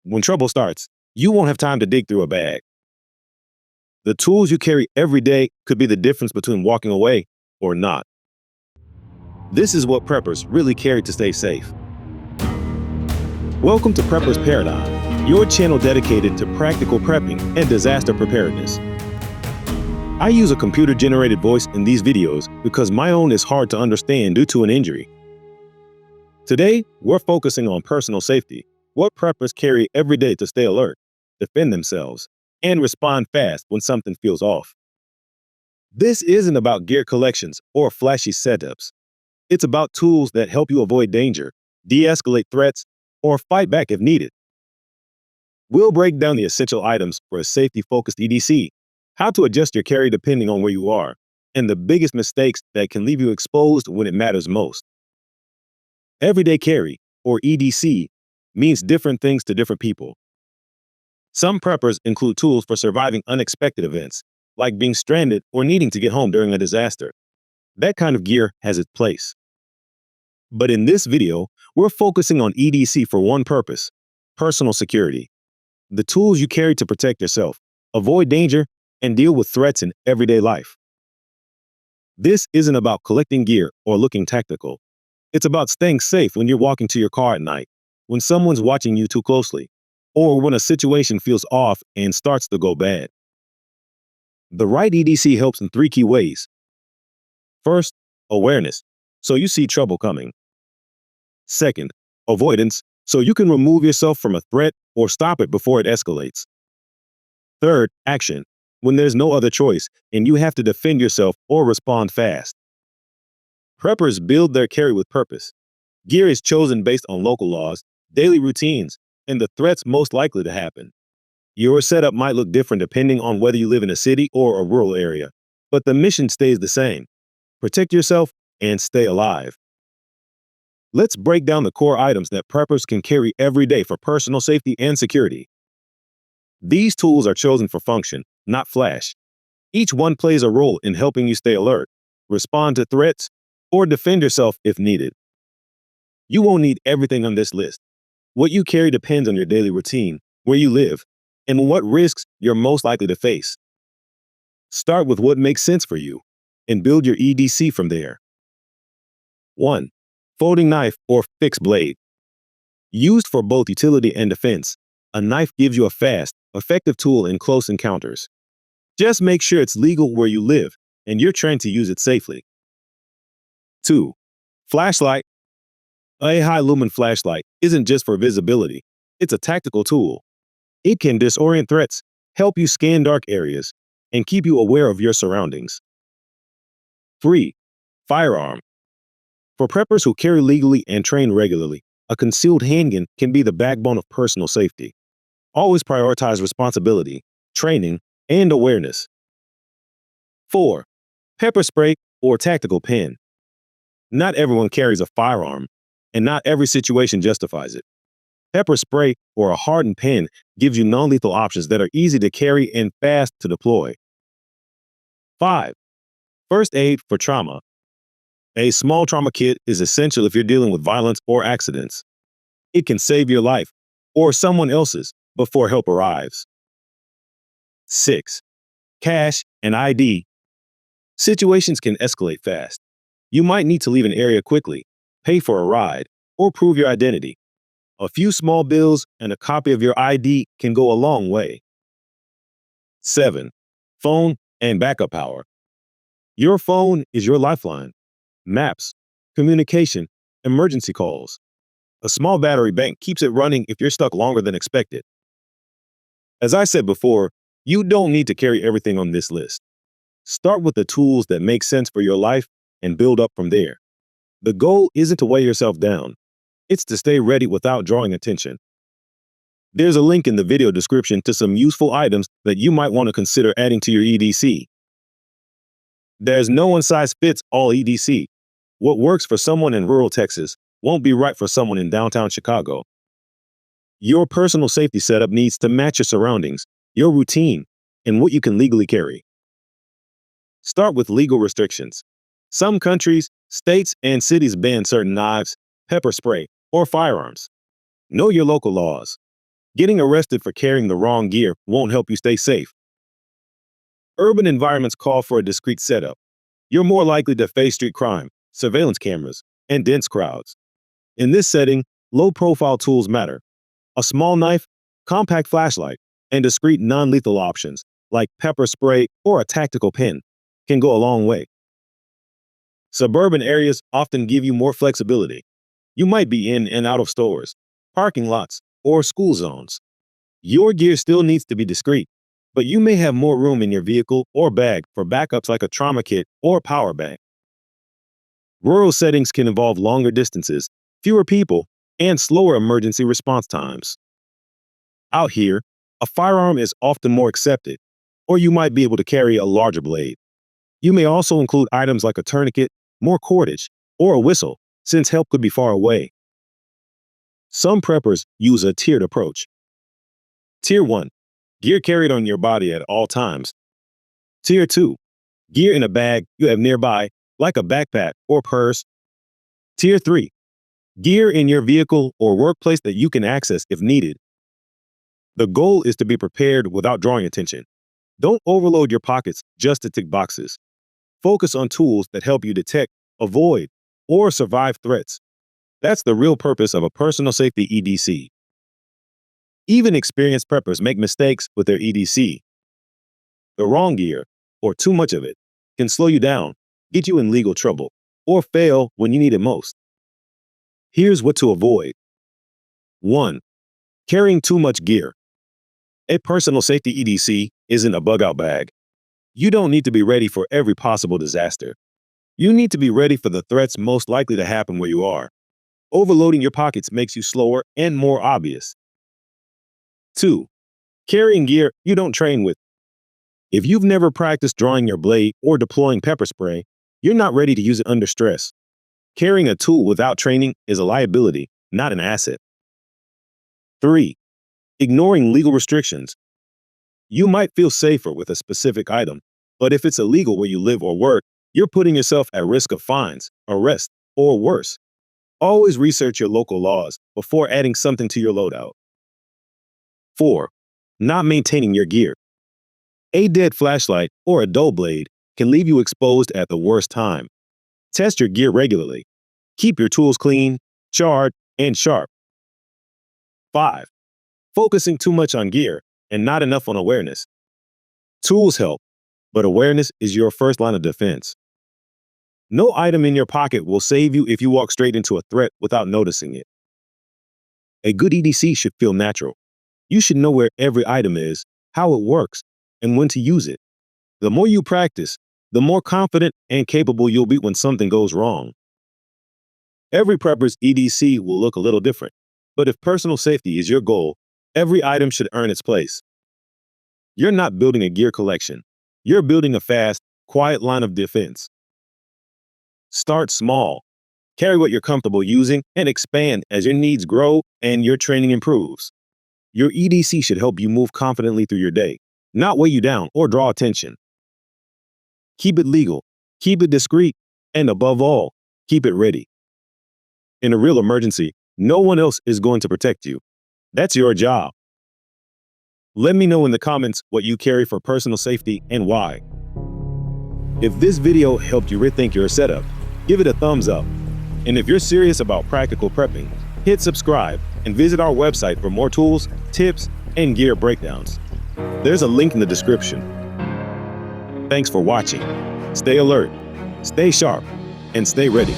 When trouble starts, you won't have time to dig through a bag. The tools you carry every day could be the difference between walking away or not. This is what preppers really carry to stay safe. Welcome to Prepper's Paradigm, your channel dedicated to practical prepping and disaster preparedness. I use a computer-generated voice in these videos because my own is hard to understand due to an injury. Today, we're focusing on personal safety, what preppers carry every day to stay alert, defend themselves, and respond fast when something feels off. This isn't about gear collections or flashy setups. It's about tools that help you avoid danger, de-escalate threats, or fight back if needed. We'll break down the essential items for a safety-focused EDC, how to adjust your carry depending on where you are, and the biggest mistakes that can leave you exposed when it matters most. Everyday carry, or EDC, means different things to different people. Some preppers include tools for surviving unexpected events, like being stranded or needing to get home during a disaster. That kind of gear has its place. But in this video, we're focusing on EDC for one purpose: personal security. The tools you carry to protect yourself, avoid danger, and deal with threats in everyday life. This isn't about collecting gear or looking tactical. It's about staying safe when you're walking to your car at night, when someone's watching you too closely, or when a situation feels off and starts to go bad. The right EDC helps in 3 key ways. First, awareness, so you see trouble coming. Second, avoidance, so you can remove yourself from a threat or stop it before it escalates. Third, action, when there's no other choice and you have to defend yourself or respond fast. Preppers build their carry with purpose. Gear is chosen based on local laws, daily routines, and the threats most likely to happen. Your setup might look different depending on whether you live in a city or a rural area, but the mission stays the same: protect yourself and stay alive. Let's break down the core items that preppers can carry every day for personal safety and security. These tools are chosen for function, not flash. Each one plays a role in helping you stay alert, respond to threats, or defend yourself if needed. You won't need everything on this list. What you carry depends on your daily routine, where you live, and what risks you're most likely to face. Start with what makes sense for you and build your EDC from there. 1. Folding knife or fixed blade. Used for both utility and defense, a knife gives you a fast, effective tool in close encounters. Just make sure it's legal where you live and you're trained to use it safely. 2. Flashlight. A high-lumen flashlight isn't just for visibility, it's a tactical tool. It can disorient threats, help you scan dark areas, and keep you aware of your surroundings. 3. Firearm. For preppers who carry legally and train regularly, a concealed handgun can be the backbone of personal safety. Always prioritize responsibility, training, and awareness. 4. Pepper spray or tactical pen. Not everyone carries a firearm, and not every situation justifies it. Pepper spray or a hardened pen gives you non-lethal options that are easy to carry and fast to deploy. 5. First aid for trauma. A small trauma kit is essential if you're dealing with violence or accidents. It can save your life, or someone else's, before help arrives. 6. Cash and ID. Situations can escalate fast. You might need to leave an area quickly, pay for a ride, or prove your identity. A few small bills and a copy of your ID can go a long way. 7. Phone and backup power. Your phone is your lifeline. Maps, communication, emergency calls. A small battery bank keeps it running if you're stuck longer than expected. As I said before, you don't need to carry everything on this list. Start with the tools that make sense for your life and build up from there. The goal isn't to weigh yourself down. It's to stay ready without drawing attention. There's a link in the video description to some useful items that you might want to consider adding to your EDC. There's no one-size-fits-all EDC. What works for someone in rural Texas won't be right for someone in downtown Chicago. Your personal safety setup needs to match your surroundings, your routine, and what you can legally carry. Start with legal restrictions. Some countries, states, and cities ban certain knives, pepper spray, or firearms. Know your local laws. Getting arrested for carrying the wrong gear won't help you stay safe. Urban environments call for a discreet setup. You're more likely to face street crime, surveillance cameras, and dense crowds. In this setting, low-profile tools matter. A small knife, compact flashlight, and discreet non-lethal options, like pepper spray or a tactical pen, can go a long way. Suburban areas often give you more flexibility. You might be in and out of stores, parking lots, or school zones. Your gear still needs to be discreet, but you may have more room in your vehicle or bag for backups like a trauma kit or power bank. Rural settings can involve longer distances, fewer people, and slower emergency response times. Out here, a firearm is often more accepted, or you might be able to carry a larger blade. You may also include items like a tourniquet, more cordage, or a whistle, since help could be far away. Some preppers use a tiered approach. Tier 1. Gear carried on your body at all times. Tier 2. Gear in a bag you have nearby, like a backpack or purse. Tier 3. Gear in your vehicle or workplace that you can access if needed. The goal is to be prepared without drawing attention. Don't overload your pockets just to tick boxes. Focus on tools that help you detect, avoid, or survive threats. That's the real purpose of a personal safety EDC. Even experienced preppers make mistakes with their EDC. The wrong gear, or too much of it, can slow you down, get you in legal trouble, or fail when you need it most. Here's what to avoid. 1. Carrying too much gear. A personal safety EDC isn't a bug-out bag. You don't need to be ready for every possible disaster. You need to be ready for the threats most likely to happen where you are. Overloading your pockets makes you slower and more obvious. 2. Carrying gear you don't train with. If you've never practiced drawing your blade or deploying pepper spray, you're not ready to use it under stress. Carrying a tool without training is a liability, not an asset. 3. Ignoring legal restrictions. You might feel safer with a specific item, but if it's illegal where you live or work, you're putting yourself at risk of fines, arrest, or worse. Always research your local laws before adding something to your loadout. 4. Not maintaining your gear. A dead flashlight or a dull blade can leave you exposed at the worst time. Test your gear regularly. Keep your tools clean, charred, and sharp. 5. Focusing too much on gear and not enough on awareness. Tools help, but awareness is your first line of defense. No item in your pocket will save you if you walk straight into a threat without noticing it. A good EDC should feel natural. You should know where every item is, how it works, and when to use it. The more you practice, the more confident and capable you'll be when something goes wrong. Every prepper's EDC will look a little different, but if personal safety is your goal, every item should earn its place. You're not building a gear collection. You're building a fast, quiet line of defense. Start small. Carry what you're comfortable using and expand as your needs grow and your training improves. Your EDC should help you move confidently through your day, not weigh you down or draw attention. Keep it legal, keep it discreet, and above all, keep it ready. In a real emergency, no one else is going to protect you. That's your job. Let me know in the comments what you carry for personal safety and why. If this video helped you rethink your setup, give it a thumbs up. And if you're serious about practical prepping, hit subscribe and visit our website for more tools, tips, and gear breakdowns. There's a link in the description. Thanks for watching. Stay alert, stay sharp, and stay ready.